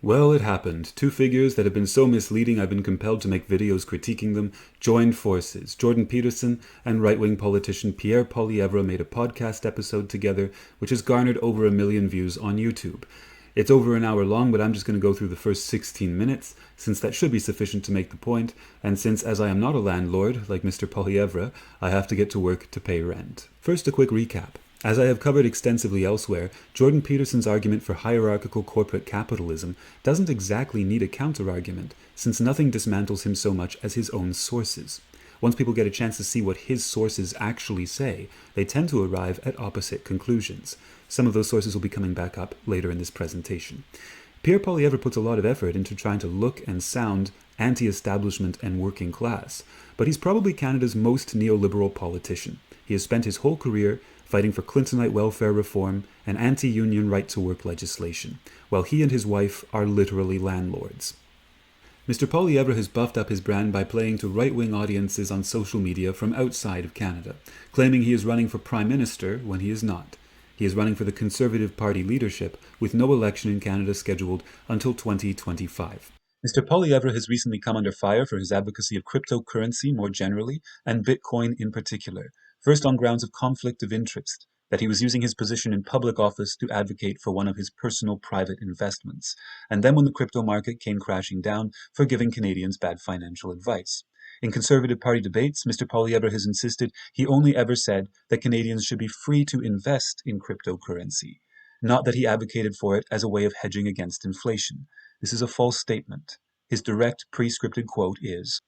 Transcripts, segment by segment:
Well, it happened. Two figures that have been so misleading I've been compelled to make videos critiquing them joined forces. Jordan Peterson and right-wing politician Pierre Poilievre made a podcast episode together, which has garnered over 1 million views on YouTube. It's over an hour long, but I'm just going to go through the first 16 minutes, since that should be sufficient to make the point, and since, as I am not a landlord, like Mr. Poilievre, I have to get to work to pay rent. First, a quick recap. As I have covered extensively elsewhere, Jordan Peterson's argument for hierarchical corporate capitalism doesn't exactly need a counter-argument, since nothing dismantles him so much as his own sources. Once people get a chance to see what his sources actually say, they tend to arrive at opposite conclusions. Some of those sources will be coming back up later in this presentation. Pierre Poilievre puts a lot of effort into trying to look and sound anti-establishment and working class, but he's probably Canada's most neoliberal politician. He has spent his whole career fighting for Clintonite welfare reform and anti-union right-to-work legislation, while he and his wife are literally landlords. Mr. Poilievre has buffed up his brand by playing to right-wing audiences on social media from outside of Canada, claiming he is running for Prime Minister when he is not. He is running for the Conservative Party leadership, with no election in Canada scheduled until 2025. Mr. Poilievre has recently come under fire for his advocacy of cryptocurrency more generally, and Bitcoin in particular. First on grounds of conflict of interest, that he was using his position in public office to advocate for one of his personal private investments, and then when the crypto market came crashing down, for giving Canadians bad financial advice. In Conservative Party debates, Mr. Poilievre has insisted he only ever said that Canadians should be free to invest in cryptocurrency, not that he advocated for it as a way of hedging against inflation. This is a false statement. His direct, pre-scripted quote is,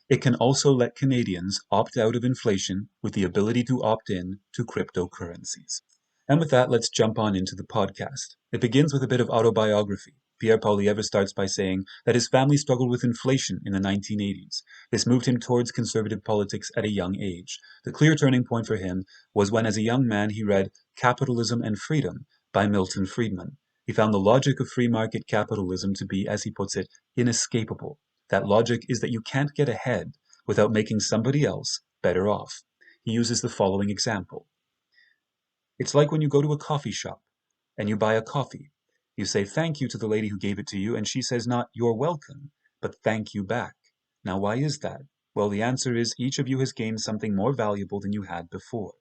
"It can also let Canadians opt out of inflation with the ability to opt in to cryptocurrencies." And with that, let's jump on into the podcast. It begins with a bit of autobiography. Pierre Poilievre starts by saying that his family struggled with inflation in the 1980s. This moved him towards conservative politics at a young age. The clear turning point for him was when, as a young man, he read Capitalism and Freedom by Milton Friedman. He found the logic of free market capitalism to be, as he puts it, inescapable. That logic is that you can't get ahead without making somebody else better off. He uses the following example. It's like when you go to a coffee shop and you buy a coffee. You say thank you to the lady who gave it to you, and she says not "you're welcome," but "thank you back." Now, why is that? Well, the answer is each of you has gained something more valuable than you had before.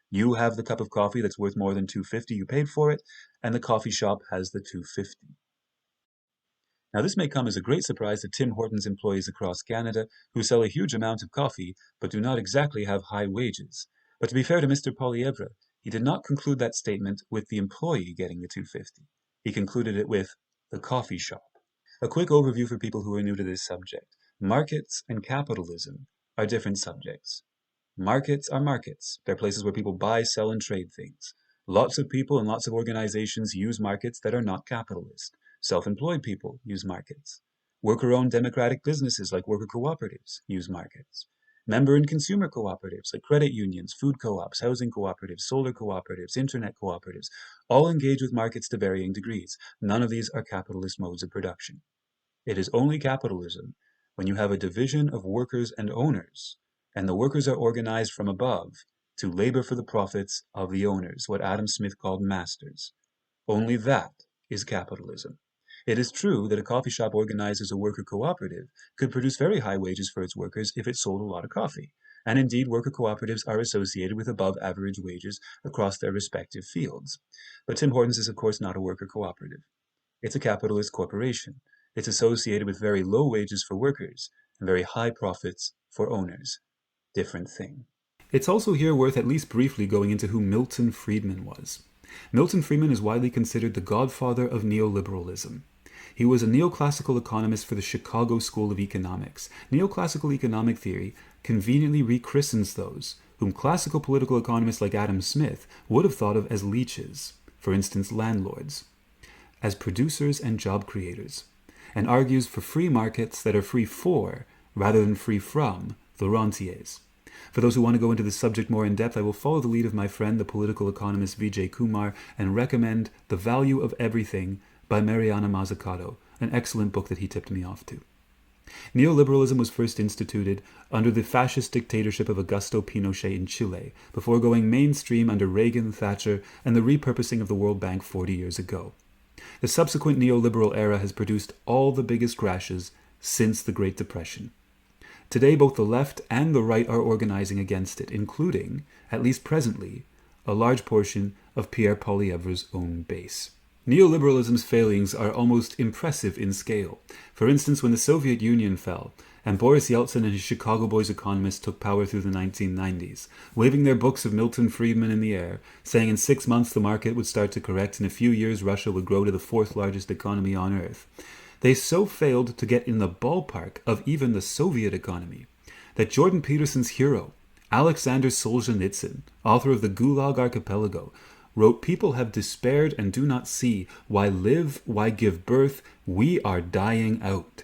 You have the cup of coffee that's worth more than $2.50, you paid for it, and the coffee shop has the $2.50. Now, this may come as a great surprise to Tim Hortons employees across Canada who sell a huge amount of coffee but do not exactly have high wages. But to be fair to Mr. Poilievre, he did not conclude that statement with the employee getting the $2.50. He concluded it with the coffee shop. A quick overview for people who are new to this subject. Markets and capitalism are different subjects. Markets are markets. They're places where people buy, sell, and trade things. Lots of people and lots of organizations use markets that are not capitalist. Self-employed people use markets. Worker-owned democratic businesses like worker cooperatives use markets. Member and consumer cooperatives like credit unions, food co-ops, housing cooperatives, solar cooperatives, internet cooperatives, all engage with markets to varying degrees. None of these are capitalist modes of production. It is only capitalism when you have a division of workers and owners, and the workers are organized from above to labor for the profits of the owners, what Adam Smith called masters. Only that is capitalism. It is true that a coffee shop organized as a worker cooperative could produce very high wages for its workers if it sold a lot of coffee. And indeed, worker cooperatives are associated with above average wages across their respective fields. But Tim Hortons is, of course, not a worker cooperative. It's a capitalist corporation. It's associated with very low wages for workers and very high profits for owners. Different thing. It's also here worth at least briefly going into who Milton Friedman was. Milton Friedman is widely considered the godfather of neoliberalism. He was a neoclassical economist for the Chicago School of Economics. Neoclassical economic theory conveniently rechristens those whom classical political economists like Adam Smith would have thought of as leeches, for instance landlords, as producers and job creators, and argues for free markets that are free for, rather than free from, the rentiers. For those who want to go into this subject more in depth, I will follow the lead of my friend, the political economist Vijay Kumar, and recommend The Value of Everything by Mariana Mazzucato, an excellent book that he tipped me off to. Neoliberalism was first instituted under the fascist dictatorship of Augusto Pinochet in Chile, before going mainstream under Reagan, Thatcher, and the repurposing of the World Bank 40 years ago. The subsequent neoliberal era has produced all the biggest crashes since the Great Depression. Today, both the left and the right are organizing against it, including, at least presently, a large portion of Pierre Poilievre's own base. Neoliberalism's failings are almost impressive in scale. For instance, when the Soviet Union fell, and Boris Yeltsin and his Chicago Boys economists took power through the 1990s, waving their books of Milton Friedman in the air, saying in 6 months the market would start to correct, in a few years Russia would grow to the 4th largest economy on earth. They so failed to get in the ballpark of even the Soviet economy that Jordan Peterson's hero, Alexander Solzhenitsyn, author of the Gulag Archipelago, wrote, "People have despaired and do not see. Why live? Why give birth? We are dying out."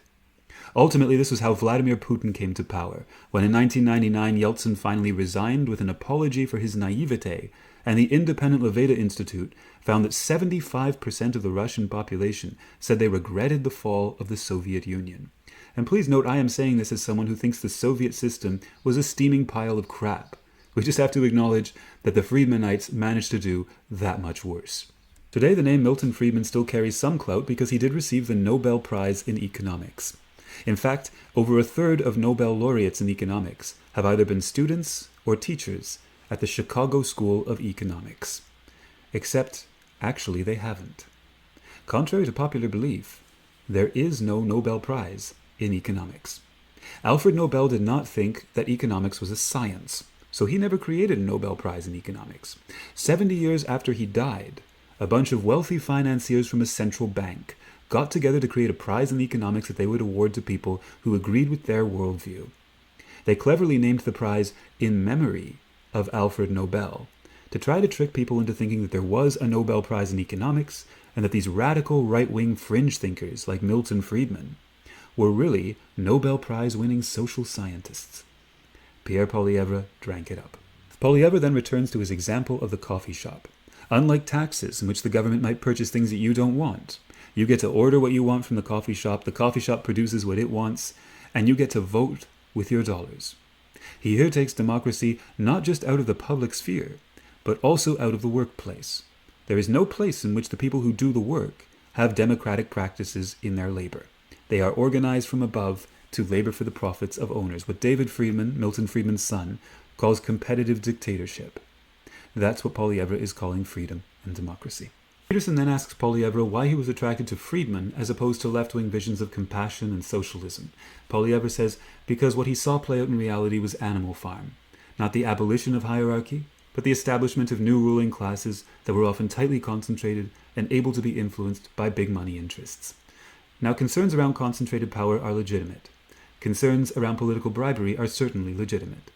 Ultimately, this was how Vladimir Putin came to power, when in 1999 Yeltsin finally resigned with an apology for his naivete, and the independent Levada Institute found that 75% of the Russian population said they regretted the fall of the Soviet Union. And please note, I am saying this as someone who thinks the Soviet system was a steaming pile of crap. We just have to acknowledge that the Friedmanites managed to do that much worse. Today, the name Milton Friedman still carries some clout because he did receive the Nobel Prize in Economics. In fact, over a third of Nobel laureates in economics have either been students or teachers at the Chicago School of Economics. Except, actually, they haven't. Contrary to popular belief, there is no Nobel Prize in economics. Alfred Nobel did not think that economics was a science, so he never created a Nobel Prize in economics. 70 years after he died, a bunch of wealthy financiers from a central bank got together to create a prize in economics that they would award to people who agreed with their worldview. They cleverly named the prize in memory of Alfred Nobel, to try to trick people into thinking that there was a Nobel Prize in economics and that these radical right-wing fringe thinkers like Milton Friedman were really Nobel Prize-winning social scientists. Pierre Poilievre drank it up. Poilievre then returns to his example of the coffee shop. Unlike taxes, in which the government might purchase things that you don't want, you get to order what you want from the coffee shop produces what it wants, and you get to vote with your dollars. He here takes democracy not just out of the public sphere, but also out of the workplace. There is no place in which the people who do the work have democratic practices in their labor. They are organized from above to labor for the profits of owners, what David Friedman, Milton Friedman's son, calls competitive dictatorship. That's what Poilievre is calling freedom and democracy. Peterson then asks Poilievre why he was attracted to Friedman as opposed to left-wing visions of compassion and socialism. Poilievre says because what he saw play out in reality was Animal Farm, not the abolition of hierarchy, but the establishment of new ruling classes that were often tightly concentrated and able to be influenced by big money interests. Now, concerns around concentrated power are legitimate. Concerns around political bribery are certainly legitimate.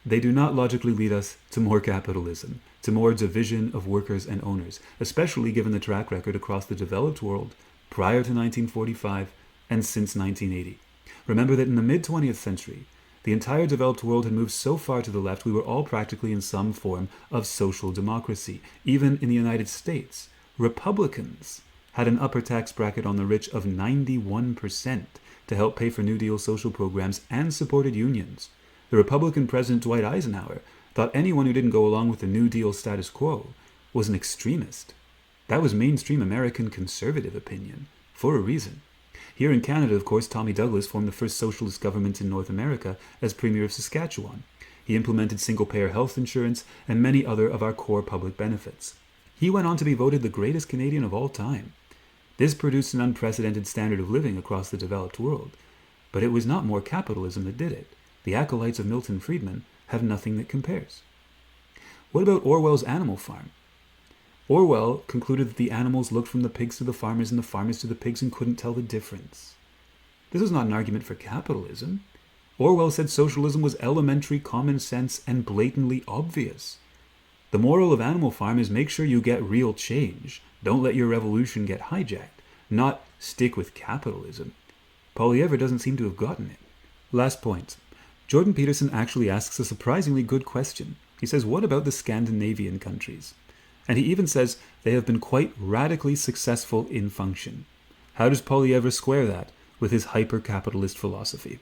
They do not logically lead us to more capitalism, to more division of workers and owners, especially given the track record across the developed world prior to 1945 and since 1980. Remember that in the mid-20th century, the entire developed world had moved so far to the left we were all practically in some form of social democracy. Even in the United States, Republicans had an upper tax bracket on the rich of 91% to help pay for New Deal social programs and supported unions. The Republican President Dwight Eisenhower thought anyone who didn't go along with the New Deal status quo was an extremist. That was mainstream American conservative opinion, for a reason. Here in Canada, of course, Tommy Douglas formed the first socialist government in North America as Premier of Saskatchewan. He implemented single-payer health insurance and many other of our core public benefits. He went on to be voted the greatest Canadian of all time. This produced an unprecedented standard of living across the developed world. But it was not more capitalism that did it. The acolytes of Milton Friedman have nothing that compares. What about Orwell's Animal Farm? Orwell concluded that the animals looked from the pigs to the farmers and the farmers to the pigs and couldn't tell the difference. This was not an argument for capitalism. Orwell said socialism was elementary common sense and blatantly obvious. The moral of Animal Farm is make sure you get real change. Don't let your revolution get hijacked. Not stick with capitalism. Poilievre doesn't seem to have gotten it. Last point. Jordan Peterson actually asks a surprisingly good question. He says, what about the Scandinavian countries? And he even says they have been quite radically successful in function. How does Poilievre square that with his hyper-capitalist philosophy?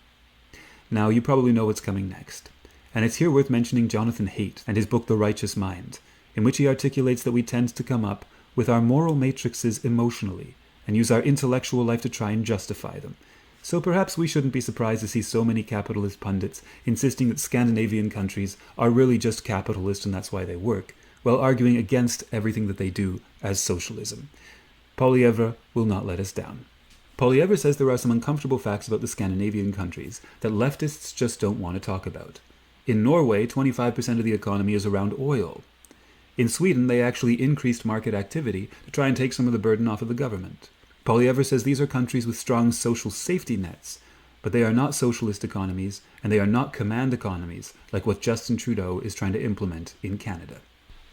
Now, you probably know what's coming next. And it's here worth mentioning Jonathan Haidt and his book The Righteous Mind, in which he articulates that we tend to come up with our moral matrices emotionally, and use our intellectual life to try and justify them. So perhaps we shouldn't be surprised to see so many capitalist pundits insisting that Scandinavian countries are really just capitalist and that's why they work, while arguing against everything that they do as socialism. Poilievre will not let us down. Poilievre says there are some uncomfortable facts about the Scandinavian countries that leftists just don't want to talk about. In Norway, 25% of the economy is around oil. In Sweden, they actually increased market activity to try and take some of the burden off of the government. Poilievre says these are countries with strong social safety nets, but they are not socialist economies, and they are not command economies like what Justin Trudeau is trying to implement in Canada.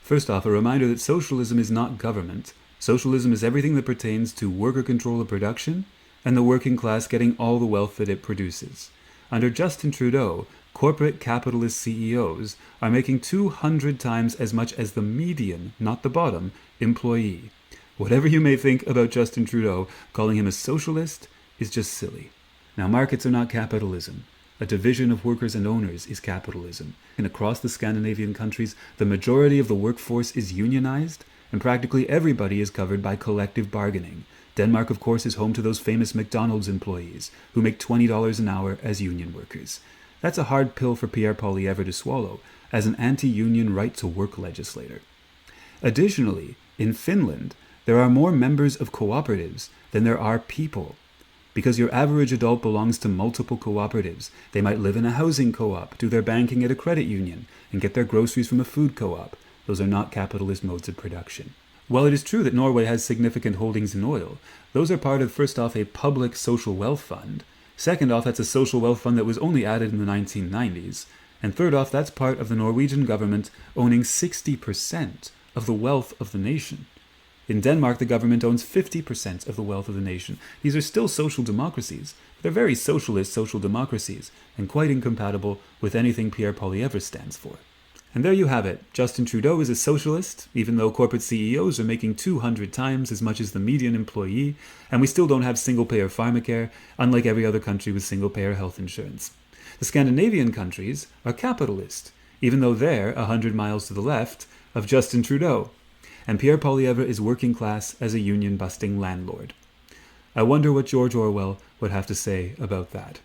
First off, a reminder that socialism is not government. Socialism is everything that pertains to worker control of production and the working class getting all the wealth that it produces. Under Justin Trudeau, corporate capitalist CEOs are making 200 times as much as the median, not the bottom, employee. Whatever you may think about Justin Trudeau, calling him a socialist is just silly. Now, markets are not capitalism. A division of workers and owners is capitalism. And across the Scandinavian countries, the majority of the workforce is unionized, and practically everybody is covered by collective bargaining. Denmark, of course, is home to those famous McDonald's employees who make $20 an hour as union workers. That's a hard pill for Pierre Poilievre to swallow as an anti-union right-to-work legislator. Additionally, in Finland, there are more members of cooperatives than there are people. Because your average adult belongs to multiple cooperatives. They might live in a housing co-op, do their banking at a credit union, and get their groceries from a food co-op. Those are not capitalist modes of production. While it is true that Norway has significant holdings in oil, those are part of, first off, a public social wealth fund. Second off, that's a social wealth fund that was only added in the 1990s. And third off, that's part of the Norwegian government owning 60% of the wealth of the nation. In Denmark, the government owns 50% of the wealth of the nation. These are still social democracies. They're very socialist social democracies, and quite incompatible with anything Pierre Poilievre stands for. And there you have it. Justin Trudeau is a socialist, even though corporate CEOs are making 200 times as much as the median employee, and we still don't have single-payer pharmacare, unlike every other country with single-payer health insurance. The Scandinavian countries are capitalist, even though they're 100 miles to the left of Justin Trudeau. And Pierre Poilievre is working class as a union-busting landlord. I wonder what George Orwell would have to say about that.